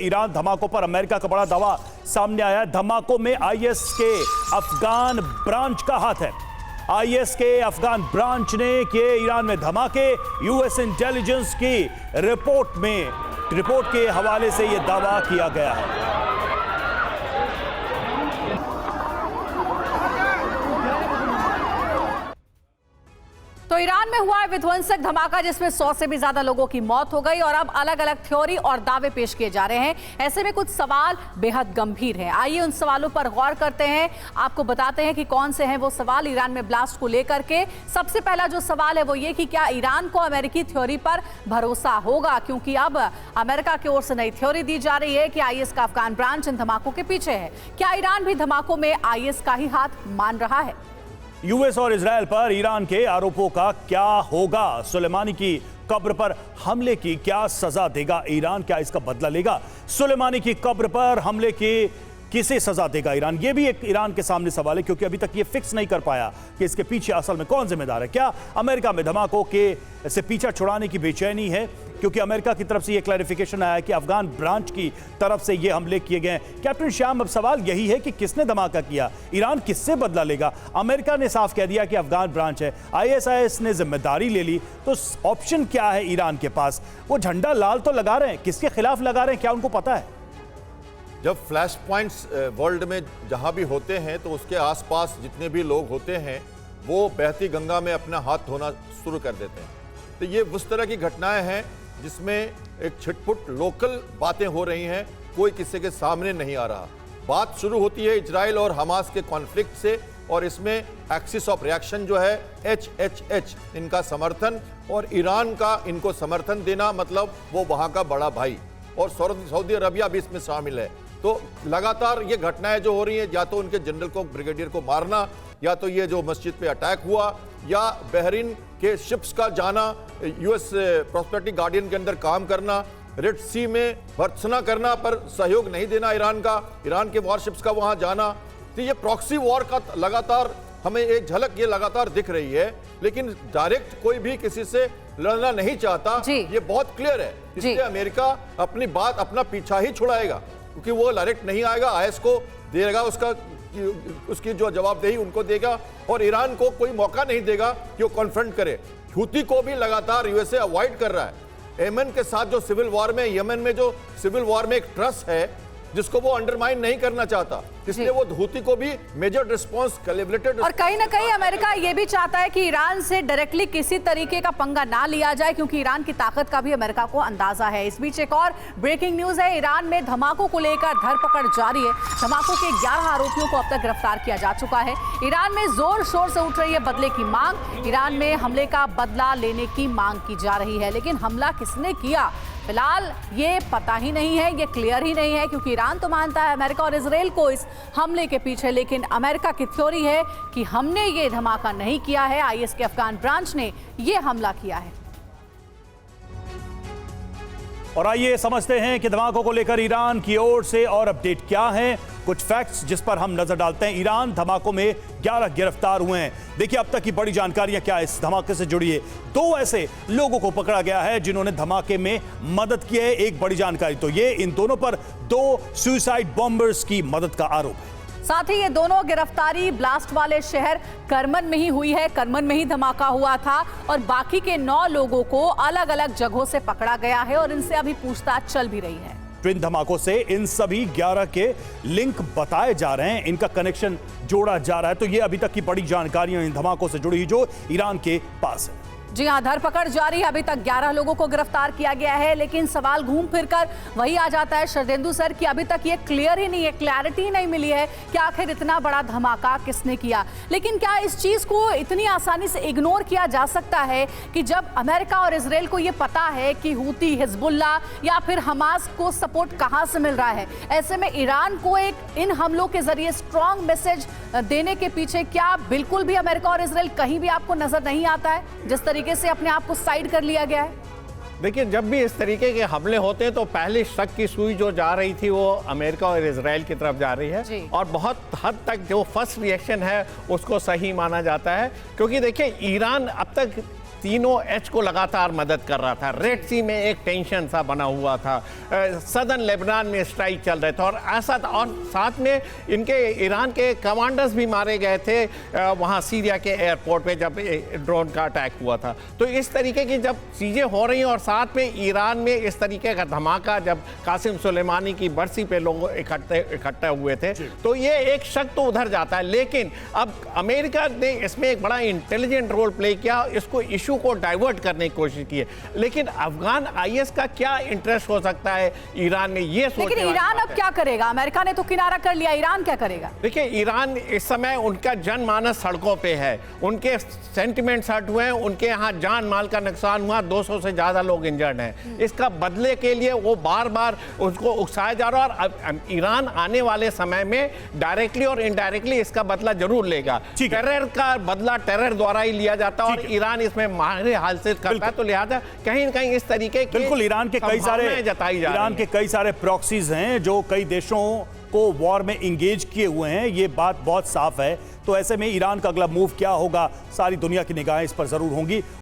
Iran धमाकों पर America का बड़ा दावा सामने आया। धमाकों में आईएस के अफगान ब्रांच का हाथ है। आईएस के अफगान ब्रांच ने किए ईरान में धमाके। यूएस इंटेलिजेंस की रिपोर्ट के हवाले से यह दावा किया गया है। तो ईरान में हुआ है विध्वंसक धमाका जिसमें 100 से भी ज्यादा लोगों की मौत हो गई और अब अलग अलग थ्योरी और दावे पेश किए जा रहे हैं। ऐसे में कुछ सवाल बेहद गंभीर हैं। आइए उन सवालों पर गौर करते हैं। आपको बताते हैं कि कौन से हैं वो सवाल ईरान में ब्लास्ट को लेकर के। सबसे पहला जो सवाल है वो ये कि क्या ईरान को अमेरिकी थ्योरी पर भरोसा होगा, क्योंकि अब अमेरिका की ओर से नई थ्योरी दी जा रही है कि आईएस का अफगान ब्रांच इन धमाकों के पीछे है। क्या ईरान भी धमाकों में आईएस का ही हाथ मान रहा है? यूएस और इजरायल पर ईरान के आरोपों का क्या होगा? सुलेमानी की कब्र पर हमले की क्या सजा देगा ईरान? क्या इसका बदला लेगा? सुलेमानी की कब्र पर हमले की किसे सजा देगा ईरान? ये भी एक ईरान के सामने सवाल है, क्योंकि अभी तक ये फिक्स नहीं कर पाया कि इसके पीछे असल में कौन जिम्मेदार है। क्या अमेरिका में धमाकों के से पीछा छुड़ाने की बेचैनी है, क्योंकि अमेरिका की तरफ से ये क्लैरिफिकेशन आया है कि अफगान ब्रांच की तरफ से ये हमले किए गए हैं। कैप्टन श्याम, अब सवाल यही है कि किसने धमाका किया? ईरान किससे बदला लेगा? अमेरिका ने साफ कह दिया कि अफगान ब्रांच है, आईएसआईएस ने जिम्मेदारी ले ली, तो ऑप्शन क्या है ईरान के पास? वो झंडा लाल तो लगा रहे हैं, किसके खिलाफ लगा रहे हैं, क्या उनको पता है? जब फ्लैश पॉइंट्स वर्ल्ड में जहां भी होते हैं तो उसके आसपास जितने भी लोग होते हैं वो बहती गंगा में अपना हाथ धोना शुरू कर देते हैं। तो ये उस तरह की घटनाएं हैं जिसमें एक छिटपुट लोकल बातें हो रही हैं, कोई किसी के सामने नहीं आ रहा। बात शुरू होती है इजराइल और हमास के कॉन्फ्लिक्ट से, और इसमें एक्सिस ऑफ रिएक्शन जो है HHH इनका समर्थन और ईरान का इनको समर्थन देना, मतलब वो वहाँ का बड़ा भाई, और सऊदी अरबिया भी इसमें शामिल है। तो लगातार ये घटनाएं जो हो रही हैं, या तो उनके जनरल को, ब्रिगेडियर को मारना, या तो ये जो मस्जिद पे अटैक हुआ, या बहरीन के शिप्स का जाना, यूएस प्रॉस्पेरिटी गार्डियन के अंदर काम करना, रेड सी में भर्त्सना करना पर सहयोग नहीं देना ईरान का, ईरान के वॉरशिप्स का वहां जाना। तो ये प्रॉक्सी वॉर का लगातार हमें एक झलक ये लगातार दिख रही है, लेकिन डायरेक्ट कोई भी किसी से लड़ना नहीं चाहता, ये बहुत क्लियर है। इसलिए अमेरिका अपनी बात, अपना पीछा ही छुड़ाएगा, क्योंकि वो डायरेक्ट नहीं आएगा, आईएस को देगा उसकी जो जवाबदेही उनको देगा, और ईरान को कोई मौका नहीं देगा कि वो कॉन्फ्रंट करे। हूती को भी लगातार यूएसए अवॉइड कर रहा है। यमन के साथ जो सिविल वॉर में, यमन में जो सिविल वॉर में एक ट्रस्ट है जिसको वो अंडरमाइन नहीं करना चाहता, इसलिए वो हूती को भी मेजर रिस्पांस, कैलिब्रेटेड। और कहीं ना कहीं अमेरिका ये भी चाहता है कि ईरान से डायरेक्टली किसी तरीके का पंगा ना लिया जाए, क्योंकि ईरान की ताकत का भी अमेरिका को अंदाजा है। इस बीच एक और ब्रेकिंग न्यूज है। ईरान में धमाकों को लेकर धरपकड़ जारी है। धमाकों के 11 आरोपियों को अब तक गिरफ्तार किया जा चुका है। ईरान में जोर शोर से उठ रही है बदले की मांग। ईरान में हमले का बदला लेने की मांग की जा रही है, लेकिन हमला किसने किया फिलहाल ये पता ही नहीं है, ये क्लियर ही नहीं है, क्योंकि ईरान तो मानता है अमेरिका और इजराइल को इस हमले के पीछे, लेकिन अमेरिका की थ्योरी है कि हमने ये धमाका नहीं किया है, आईएस के अफगान ब्रांच ने ये हमला किया है। और आइए समझते हैं कि धमाकों को लेकर ईरान की ओर से और अपडेट क्या है। कुछ फैक्ट्स जिस पर हम नजर डालते हैं। ईरान धमाकों में 11 गिरफ्तार हुए हैं। देखिए अब तक की बड़ी जानकारियां क्या है इस धमाके से जुड़ी है। 2 ऐसे लोगों को पकड़ा गया है जिन्होंने धमाके में मदद की है। एक बड़ी जानकारी तो ये, इन दोनों पर 2 सुसाइड बॉम्बर्स की मदद का आरोप है। साथ ही ये दोनों गिरफ्तारी ब्लास्ट वाले शहर करमन में ही हुई है। करमन में ही धमाका हुआ था और बाकी के 9 लोगों को अलग अलग जगहों से पकड़ा गया है और इनसे अभी पूछताछ चल भी रही है। ट्विन धमाकों से इन सभी 11 के लिंक बताए जा रहे हैं, इनका कनेक्शन जोड़ा जा रहा है। तो ये अभी तक की बड़ी जानकारियां इन धमाकों से जुड़ी जो ईरान के पास है। जी हां, धरपकड़ जारी है। अभी तक 11 लोगों को गिरफ्तार किया गया है, लेकिन सवाल घूम फिरकर वही आ जाता है शरदेंदु सर कि अभी तक ये क्लियर ही नहीं है, क्लैरिटी नहीं मिली है कि आखिर इतना बड़ा धमाका किसने किया। लेकिन क्या इस चीज को इतनी आसानी से इग्नोर किया जा सकता है कि जब अमेरिका और इजराइल को ये पता है कि हूती, हिजबुल्ला या फिर हमास को सपोर्ट कहां से मिल रहा है, ऐसे में ईरान को एक इन हमलों के जरिए स्ट्रॉन्ग मैसेज देने के पीछे क्या बिल्कुल भी अमेरिका और इजराइल कहीं भी आपको नजर नहीं आता है जिस तरीके से अपने आप को साइड कर लिया गया है? देखिए, जब भी इस तरीके के हमले होते हैं तो पहले शक की सुई जो जा रही थी वो अमेरिका और इजराइल की तरफ जा रही है और बहुत हद तक जो फर्स्ट रिएक्शन है उसको सही माना जाता है, क्योंकि देखिए ईरान अब तक तीनों एच को लगातार मदद कर रहा था। रेड सी में एक टेंशन सा बना हुआ था, सदर्न लेबनान में स्ट्राइक चल रहे थे और ऐसा, और साथ में इनके ईरान के कमांडर्स भी मारे गए थे वहाँ सीरिया के एयरपोर्ट पे जब ड्रोन का अटैक हुआ था। तो इस तरीके की जब चीज़ें हो रही हैं और साथ में ईरान में इस तरीके का धमाका, जब कासिम सुलेमानी की बरसी पे लोग इकट्ठे हुए थे, तो ये एक शक तो उधर जाता है। लेकिन अब अमेरिका ने इसमें एक बड़ा इंटेलिजेंट रोल प्ले किया, इसको इशू को डाइवर्ट करने की कोशिश की है। लेकिन अफगान आईएस का क्या इंटरेस्ट हो सकता है ईरान में, ये सोचने लेकिन ईरान अब क्या करेगा? अमेरिका ने तो किनारा कर लिया, ईरान क्या करेगा? देखिए, ईरान इस समय उनका जनमानस सड़कों पे है, उनके सेंटिमेंट्स हट हुए हैं, उनके यहाँ जान माल का नुकसान हुआ, 200 से ज्यादा लोग इंजर्ड हैं। इसका बदले के लिए वो बार बार उसको उकसाया जा रहा है और ईरान आने वाले समय में डायरेक्टली और इनडायरेक्टली इसका बदला जरूर लेगा। टेरर का बदला टेरर द्वारा ही लिया जाता है और ईरान इसमें माहिर हाल से करता है, तो लिहाजा कहीं न कहीं इस तरीके की बिल्कुल ईरान के कई सारे प्रॉक्सीज हैं जो कई देशों को वॉर में इंगेज किए हुए हैं, ये बात बहुत साफ है। तो ऐसे में ईरान का अगला मूव क्या होगा, सारी दुनिया की निगाहें इस पर जरूर होंगी।